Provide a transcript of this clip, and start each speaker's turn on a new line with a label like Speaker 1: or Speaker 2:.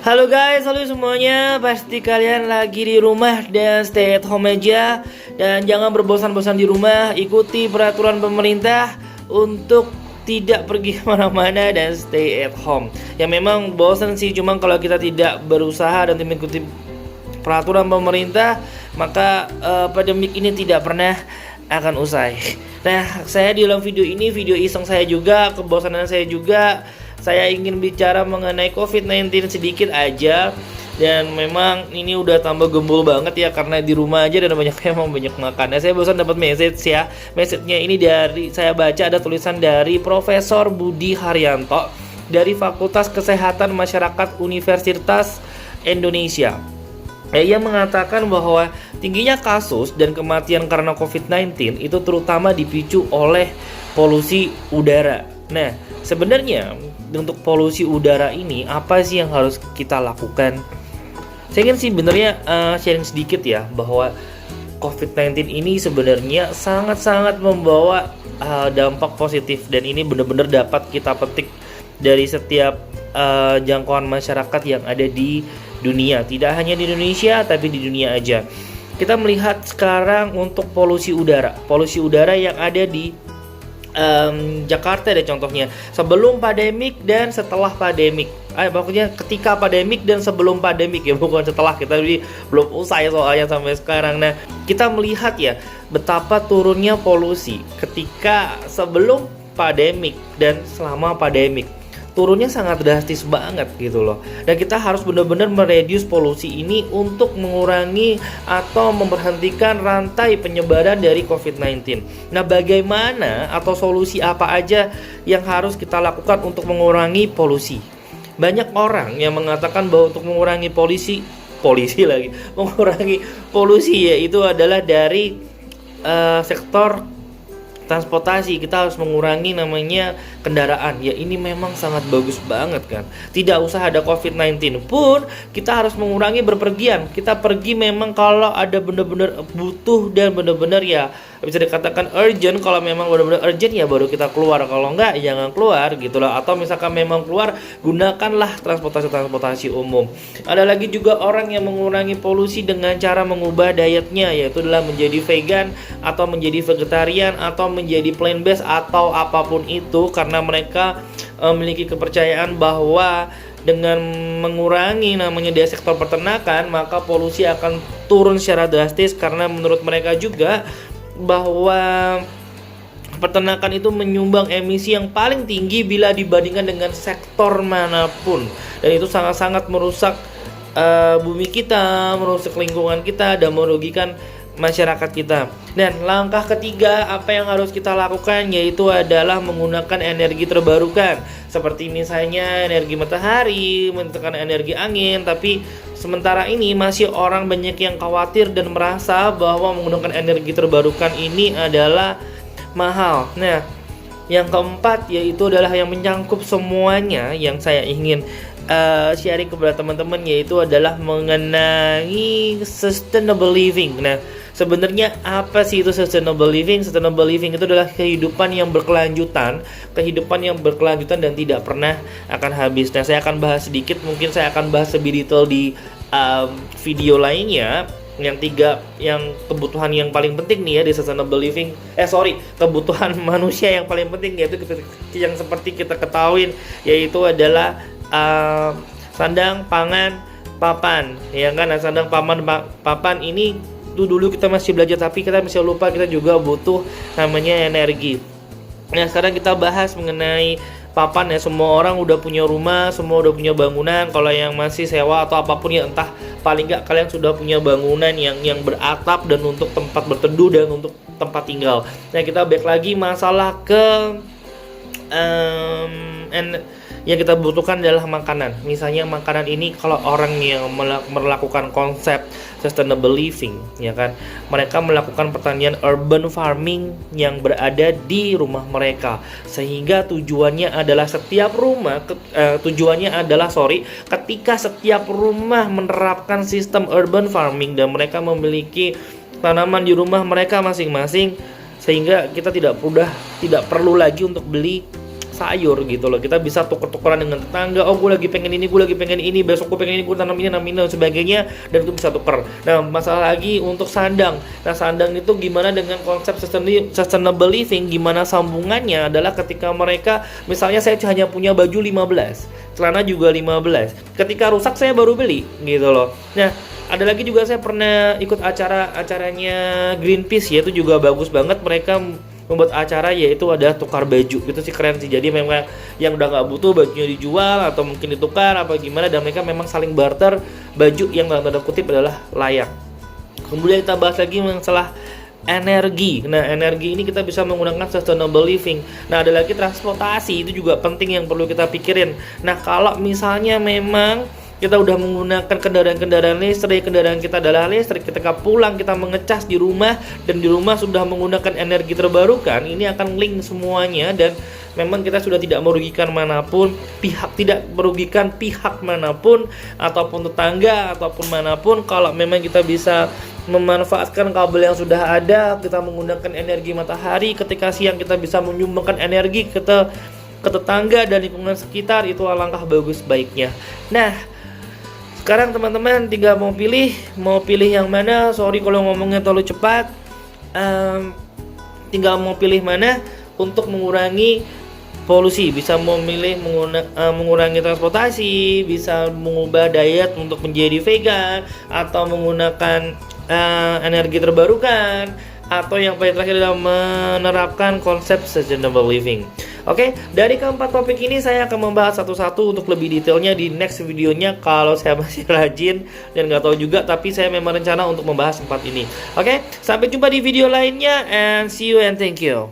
Speaker 1: Halo guys, halo semuanya. Pasti kalian lagi di rumah dan stay at home aja. Dan jangan berbosan-bosan di rumah. Ikuti peraturan pemerintah untuk tidak pergi kemana-mana dan stay at home. Ya memang bosan sih, cuma kalau kita tidak berusaha dan mengikuti peraturan pemerintah, maka pandemik ini tidak pernah akan usai. Nah, saya di dalam video ini, video iseng saya juga, kebosanan saya juga, saya ingin bicara mengenai COVID-19 sedikit aja. Dan memang ini udah tambah gembul banget ya, karena di rumah aja dan banyak makan. Nah, saya barusan dapat message ya. Message-nya ini dari, saya baca ada tulisan dari Profesor Budi Haryanto dari Fakultas Kesehatan Masyarakat Universitas Indonesia. Ia mengatakan bahwa tingginya kasus dan kematian karena COVID-19 itu terutama dipicu oleh polusi udara. Nah, sebenarnya untuk polusi udara ini apa sih yang harus kita lakukan? Saya ingin sih benernya sharing sedikit ya, bahwa COVID-19 ini sebenarnya sangat-sangat membawa dampak positif, dan ini benar-benar dapat kita petik dari setiap jangkauan masyarakat yang ada di dunia. Tidak hanya di Indonesia, tapi di dunia aja. Kita melihat sekarang untuk polusi udara yang ada di Jakarta deh contohnya, sebelum pandemik dan setelah pandemik. Pokoknya ketika pandemik dan sebelum pandemik ya, bukan setelah. Kita belum usai soalnya sampai sekarang. Nah, kita melihat ya betapa turunnya polusi ketika sebelum pandemik dan selama pandemik. Turunnya sangat drastis banget gitu loh. Dan kita harus benar-benar mereduce polusi ini untuk mengurangi atau memberhentikan rantai penyebaran dari COVID-19. Nah, bagaimana atau solusi apa aja yang harus kita lakukan untuk mengurangi polusi? Banyak orang yang mengatakan bahwa untuk mengurangi mengurangi polusi ya itu adalah dari sektor transportasi. Kita harus mengurangi namanya kendaraan. Ya ini memang sangat bagus banget kan. Tidak usah ada COVID-19 pun kita harus mengurangi berpergian. Kita pergi memang kalau ada benar-benar butuh dan benar-benar ya bisa dikatakan urgent. Kalau memang benar-benar urgent ya baru kita keluar. Kalau enggak jangan keluar gitu loh. Atau misalkan memang keluar, gunakanlah transportasi umum. Ada lagi juga orang yang mengurangi polusi dengan cara mengubah dietnya, yaitu adalah menjadi vegan atau menjadi vegetarian atau menjadi plant based atau apapun itu, karena mereka memiliki kepercayaan bahwa dengan mengurangi namanya di sektor peternakan maka polusi akan turun secara drastis, karena menurut mereka juga bahwa peternakan itu menyumbang emisi yang paling tinggi bila dibandingkan dengan sektor manapun, dan itu sangat-sangat merusak bumi kita, merusak lingkungan kita, dan merugikan masyarakat kita. Dan langkah ketiga apa yang harus kita lakukan yaitu adalah menggunakan energi terbarukan, seperti misalnya energi matahari, menggunakan energi angin. Tapi sementara ini masih orang banyak yang khawatir dan merasa bahwa menggunakan energi terbarukan ini adalah mahal. Nah, yang keempat yaitu adalah yang menyangkup semuanya yang saya ingin sharing kepada teman-teman, yaitu adalah mengenai sustainable living. Nah, sebenarnya apa sih itu sustainable living? Sustainable living itu adalah kehidupan yang berkelanjutan dan tidak pernah akan habis. Nah, saya akan bahas sedikit, mungkin saya akan bahas lebih detail di video lainnya. Yang kebutuhan yang paling penting nih ya di sustainable living, kebutuhan manusia yang paling penting yaitu yang seperti kita ketahui, yaitu adalah sandang, pangan, papan, ya kan? Nah, sandang, papan ini dulu kita masih belajar, tapi kita masih lupa kita juga butuh namanya energi. Nah, sekarang kita bahas mengenai papan ya. Semua orang udah punya rumah, semua udah punya bangunan. Kalau yang masih sewa atau apapun ya, entah, paling nggak kalian sudah punya bangunan yang beratap dan untuk tempat berteduh dan untuk tempat tinggal. Nah, kita balik lagi masalah ke yang kita butuhkan adalah makanan. Misalnya makanan ini, kalau orang yang melakukan konsep sustainable living, ya kan, mereka melakukan pertanian urban farming yang berada di rumah mereka, sehingga tujuannya adalah ketika setiap rumah menerapkan sistem urban farming dan mereka memiliki tanaman di rumah mereka masing-masing, sehingga kita tidak perlu lagi untuk beli sayur gitu loh. Kita bisa tuker-tukeran dengan tetangga. Oh, gue lagi pengen ini, gue lagi pengen ini, besok gue pengen ini, gue tanam ini, dan sebagainya, dan itu bisa tuker. Nah, masalah lagi untuk sandang. Nah, sandang itu gimana dengan konsep sustainable living? Gimana sambungannya adalah ketika mereka, misalnya saya hanya punya baju 15, celana juga 15. Ketika rusak saya baru beli gitu loh. Nah, ada lagi juga saya pernah ikut acaranya Greenpeace ya, itu juga bagus banget. Mereka membuat acara yaitu ada tukar baju, itu sih keren sih. Jadi memang yang udah nggak butuh bajunya dijual atau mungkin ditukar apa gimana, dan mereka memang saling barter baju yang dalam tanda kutip adalah layak. Kemudian kita bahas lagi masalah energi. Nah, energi ini kita bisa menggunakan sustainable living. Nah, ada lagi transportasi, itu juga penting yang perlu kita pikirin. Nah, kalau misalnya memang kita udah menggunakan kendaraan kendaraan kita adalah listrik, ketika pulang kita mengecas di rumah dan di rumah sudah menggunakan energi terbarukan, ini akan link semuanya, dan memang kita sudah tidak merugikan pihak manapun ataupun tetangga ataupun manapun kalau memang kita bisa memanfaatkan kabel yang sudah ada. Kita menggunakan energi matahari, ketika siang kita bisa menyumbangkan energi ke tetangga dan lingkungan sekitar, itu alangkah bagus baiknya. Nah, sekarang teman-teman tinggal mau pilih yang mana. Sorry kalau ngomongnya terlalu cepat. Tinggal mau pilih mana untuk mengurangi polusi. Bisa memilih mengurangi transportasi, bisa mengubah diet untuk menjadi vegan, atau menggunakan energi terbarukan, atau yang paling terakhir adalah menerapkan konsep sustainable living. Oke, dari keempat topik ini saya akan membahas satu-satu untuk lebih detailnya di next videonya kalau saya masih rajin dan nggak tahu juga, tapi saya memang rencana untuk membahas 4 ini. Oke, sampai jumpa di video lainnya, and see you and thank you.